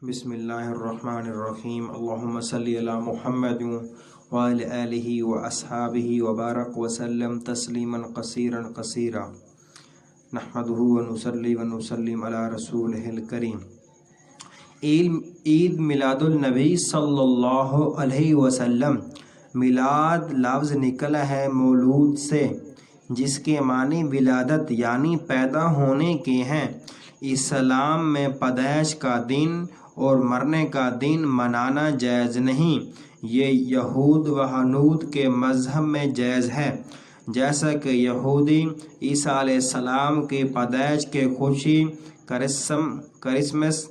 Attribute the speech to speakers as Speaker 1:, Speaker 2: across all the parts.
Speaker 1: بسم اللہ الرحمن الرحیم اللہم صلی علی محمد وعلی آلہ واصحابہ وبارک وسلم تسلیما کثیرا کثیرا نحمدہ ونصلی ونسلم علی رسولہ الکریم۔ عید میلاد النبی صلی اللہ علیہ وسلم۔ میلاد لفظ نکلا ہے مولود سے، جس کے معنی ولادت یعنی پیدا ہونے کے ہیں۔ اسلام میں پیدائش کا دن اور مرنے کا دن منانا جائز نہیں، یہ یہود و حنود کے مذہب میں جائز ہے، جیسا کہ یہودی عیسیٰ علیہ السلام کی پیدائش کے خوشی کرسمس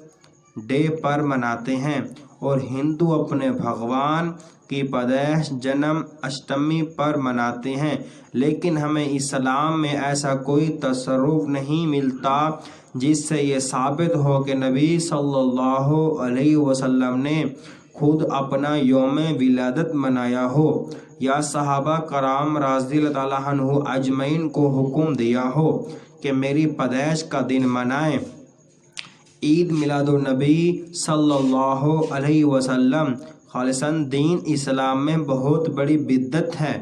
Speaker 1: ڈے پر مناتے ہیں، اور ہندو اپنے بھگوان کی پیدائش جنم اشٹمی پر مناتے ہیں۔ لیکن ہمیں اسلام میں ایسا کوئی تصرف نہیں ملتا جس سے یہ ثابت ہو کہ نبی صلی اللہ علیہ وسلم نے خود اپنا یوم ولادت منایا ہو، یا صحابہ کرام رضی اللہ تعالیٰ عنہ اجمعین کو حکم دیا ہو کہ میری پیدائش کا دن منائیں۔ عید میلاد النبی صلی اللہ علیہ وسلم خالصاً دین اسلام میں بہت بڑی بدعت ہے،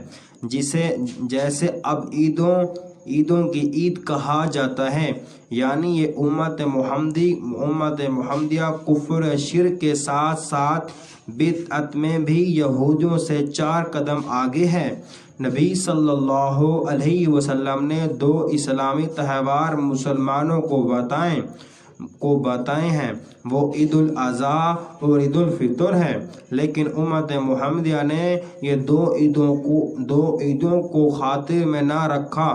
Speaker 1: جیسے اب عیدوں کی عید کہا جاتا ہے، یعنی یہ امت محمدیہ کفر شرک کے ساتھ ساتھ بدعت میں بھی یہودیوں سے 4 قدم آگے ہے۔ نبی صلی اللہ علیہ وسلم نے 2 اسلامی تہوار مسلمانوں کو بتائے ہیں، وہ عید الاضحیٰ اور عید الفطر ہے، لیکن امت محمدیہ نے یہ 2 عیدوں کو خاطر میں نہ رکھا۔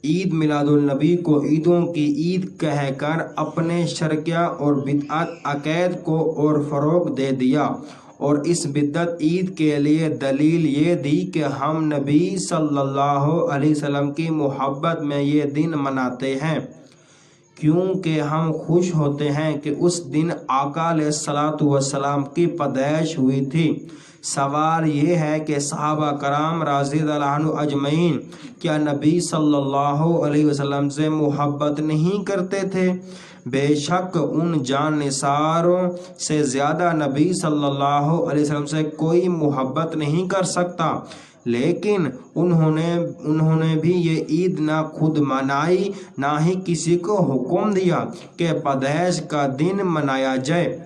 Speaker 1: عید میلاد النبی کو عیدوں کی عید کہہ کر اپنے شرکیہ اور بدعت عقائد کو اور فروغ دے دیا، اور اس بدعت عید کے لیے دلیل یہ دی کہ ہم نبی صلی اللہ علیہ وسلم کی محبت میں یہ دن مناتے ہیں، کیونکہ ہم خوش ہوتے ہیں کہ اس دن آقا علیہ الصلوۃ والسلام کی پیدائش ہوئی تھی۔ سوال یہ ہے کہ صحابہ کرام رضی اللہ عنہ اجمعین کیا نبی صلی اللہ علیہ وسلم سے محبت نہیں کرتے تھے؟ بے شک ان جان نثاروں سے زیادہ نبی صلی اللہ علیہ وسلم سے کوئی محبت نہیں کر سکتا، لیکن انہوں نے بھی یہ عید نہ خود منائی، نہ ہی کسی کو حکم دیا کہ پیدائش کا دن منایا جائے۔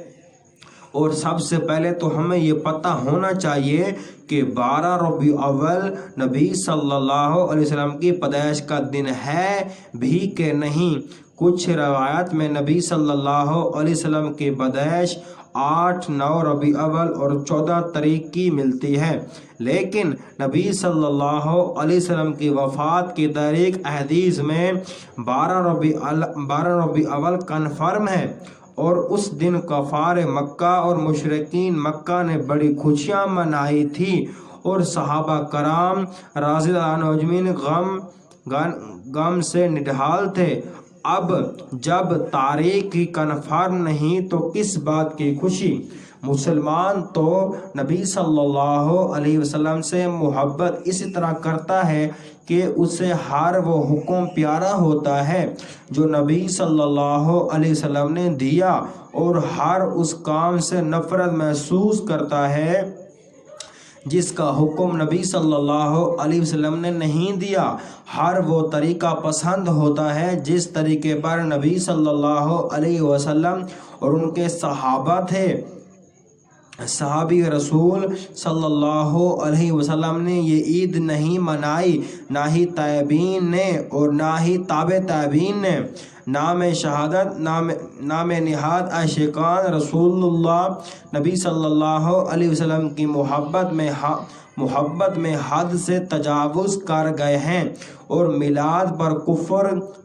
Speaker 1: اور سب سے پہلے تو ہمیں یہ پتہ ہونا چاہیے کہ 12 ربیع الاول نبی صلی اللہ علیہ وسلم کی پیدائش کا دن ہے بھی کہ نہیں۔ کچھ روایات میں نبی صلی اللہ علیہ وسلم کی پیدائش 8، 9 ربیع الاول اور 14 تاریخ کی ملتی ہے، لیکن نبی صلی اللہ علیہ وسلم کی وفات کی تاریخ احادیث میں 12 ربیع الاول کنفرم ہے، اور اس دن کفار مکہ اور مشرکین مکہ نے بڑی خوشیاں منائی تھی، اور صحابہ کرام رضی اللہ عنہم اجمعین غم سے نڈھال تھے۔ اب جب تاریخ ہی کنفرم نہیں تو کس بات کی خوشی؟ مسلمان تو نبی صلی اللہ علیہ وسلم سے محبت اس طرح کرتا ہے کہ اسے ہر وہ حکم پیارا ہوتا ہے جو نبی صلی اللہ علیہ وسلم نے دیا، اور ہر اس کام سے نفرت محسوس کرتا ہے جس کا حکم نبی صلی اللہ علیہ وسلم نے نہیں دیا۔ ہر وہ طریقہ پسند ہوتا ہے جس طریقے پر نبی صلی اللہ علیہ وسلم اور ان کے صحابہ تھے۔ صحابی رسول صلی اللہ علیہ وسلم نے یہ عید نہیں منائی، نہ ہی تابعین نے اور نہ ہی تابع تابعین نے۔ نام شہادت نام نہاد عاشقان رسول اللہ نبی صلی اللہ علیہ وسلم کی محبت میں حد سے تجاوز کر گئے ہیں، اور میلاد پر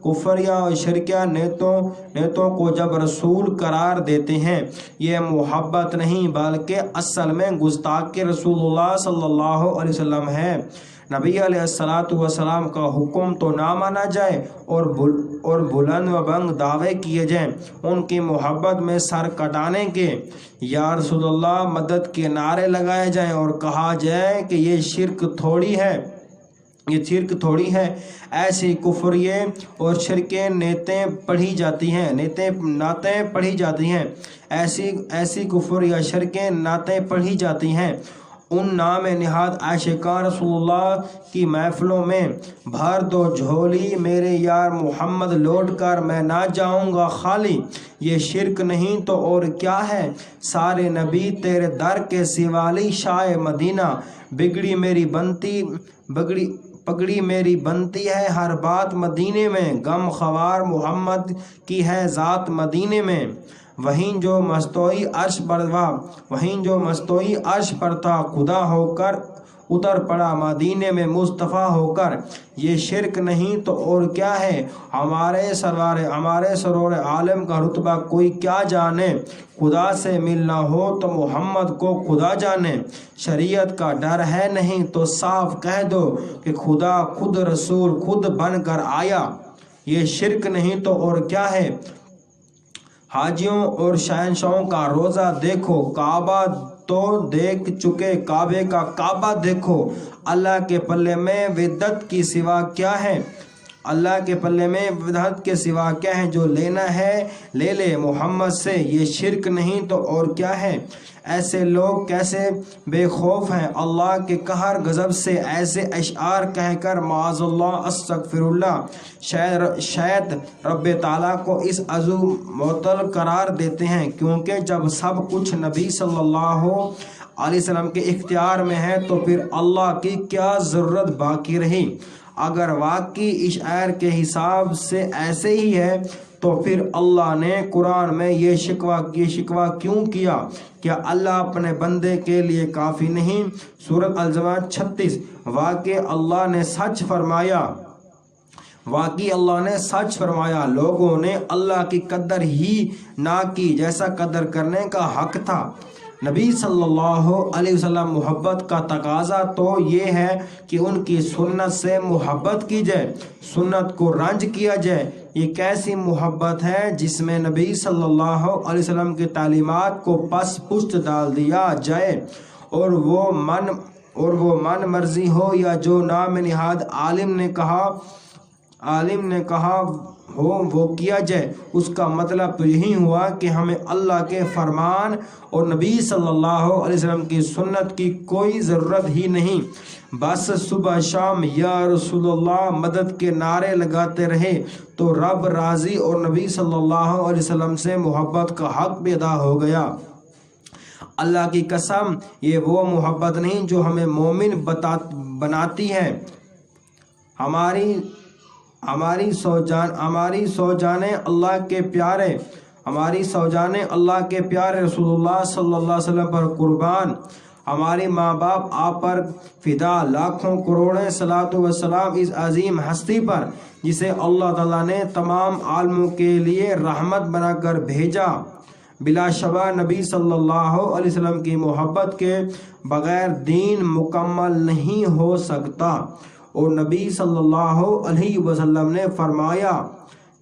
Speaker 1: کفریہ اور شرکیہ نیتوں کو جب رسول قرار دیتے ہیں، یہ محبت نہیں بلکہ اصل میں گستاخی رسول اللہ صلی اللہ علیہ وسلم ہے۔ نبی علیہ الصلوۃ والسلام کا حکم تو نہ مانا جائے اور بلند و بلند دعوے کیے جائیں ان کی محبت میں سر کٹانے کے، یا رسول اللہ مدد کے نعرے لگائے جائیں اور کہا جائے کہ یہ شرک تھوڑی ہے۔ یہ شرک تھوڑی ہے، ایسی کفریے اور شرکیں نعتیں پڑھی جاتی ہیں، نعتیں پڑھی جاتی ہیں، ایسی کفر یا شرکیں نعتیں پڑھی جاتی ہیں۔ ان نام نہاد عاشقان رسول اللہ کی محفلوں میں بھر دو جھولی میرے یار محمد، لوٹ کر میں نہ جاؤں گا خالی۔ یہ شرک نہیں تو اور کیا ہے، سارے نبی تیرے در کے سوالی، شاہ مدینہ پگڑی میری بنتی ہے ہر بات مدینے میں، غم خوار محمد کی ہے ذات مدینے میں۔ وہیں جو مستوی عرش پر تھا خدا ہو کر اتر پڑا مدینے میں مصطفیٰ ہو کر۔ یہ شرک نہیں تو اور کیا ہے، ہمارے سرور عالم کا رتبہ کوئی کیا جانے، خدا سے ملنا ہو تو محمد کو خدا جانے۔ شریعت کا ڈر ہے نہیں تو صاف کہہ دو کہ خدا خود رسول خود بن کر آیا۔ یہ شرک نہیں تو اور کیا ہے، حاجیوں اور شہنشاہوں کا روزہ دیکھو، کعبہ تو دیکھ چکے کعبے کا کعبہ دیکھو۔ اللہ کے پلے میں وحدت کی سوا کیا ہے، اللہ کے پلے میں وحدت کے سوا کیا ہے، جو لینا ہے لے لے محمد سے۔ یہ شرک نہیں تو اور کیا ہے، ایسے لوگ کیسے بے خوف ہیں اللہ کے قہر غضب سے، ایسے اشعار کہہ کر معاذ اللہ استغفر اللہ شاید رب تعالیٰ کو اس عضو معطل قرار دیتے ہیں، کیونکہ جب سب کچھ نبی صلی اللہ علیہ وسلم کے اختیار میں ہے تو پھر اللہ کی کیا ضرورت باقی رہی۔ اگر واقعی اشعار کے حساب سے ایسے ہی ہے تو پھر اللہ نے قرآن میں یہ شکوہ کیوں کیا، کیا اللہ اپنے بندے کے لیے کافی نہیں؟ سورۃ الزمر 36۔ واقعی اللہ نے سچ فرمایا، لوگوں نے اللہ کی قدر ہی نہ کی جیسا قدر کرنے کا حق تھا۔ نبی صلی اللہ علیہ وسلم محبت کا تقاضا تو یہ ہے کہ ان کی سنت سے محبت کی جائے، سنت کو رنج کیا جائے۔ یہ کیسی محبت ہے جس میں نبی صلی اللہ علیہ وسلم کی تعلیمات کو پس پشت ڈال دیا جائے اور وہ من مرضی ہو یا جو نام نہاد عالم نے کہا ہو وہ کیا جائے۔ اس کا مطلب تو یہی ہوا کہ ہمیں اللہ کے فرمان اور نبی صلی اللہ علیہ وسلم کی سنت کی کوئی ضرورت ہی نہیں، بس صبح شام یا رسول اللہ مدد کے نعرے لگاتے رہے تو رب راضی اور نبی صلی اللہ علیہ وسلم سے محبت کا حق بھی ادا ہو گیا۔ اللہ کی قسم یہ وہ محبت نہیں جو ہمیں مومن بناتی ہے۔ ہماری سوجانیں اللہ کے پیارے رسول اللہ صلی اللہ علیہ وسلم پر قربان، ہماری ماں باپ آپ پر فدا، لاکھوں کروڑیں صلاۃ و سلام اس عظیم ہستی پر جسے اللہ تعالیٰ نے تمام عالموں کے لیے رحمت بنا کر بھیجا۔ بلا شبہ نبی صلی اللہ علیہ وسلم کی محبت کے بغیر دین مکمل نہیں ہو سکتا، اور نبی صلی اللہ علیہ وسلم نے فرمایا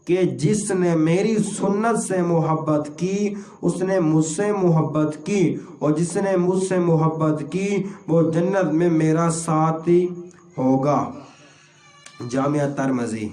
Speaker 1: کہ جس نے میری سنت سے محبت کی اس نے مجھ سے محبت کی، اور جس نے مجھ سے محبت کی وہ جنت میں میرا ساتھی ہوگا۔ جامعہ ترمذی۔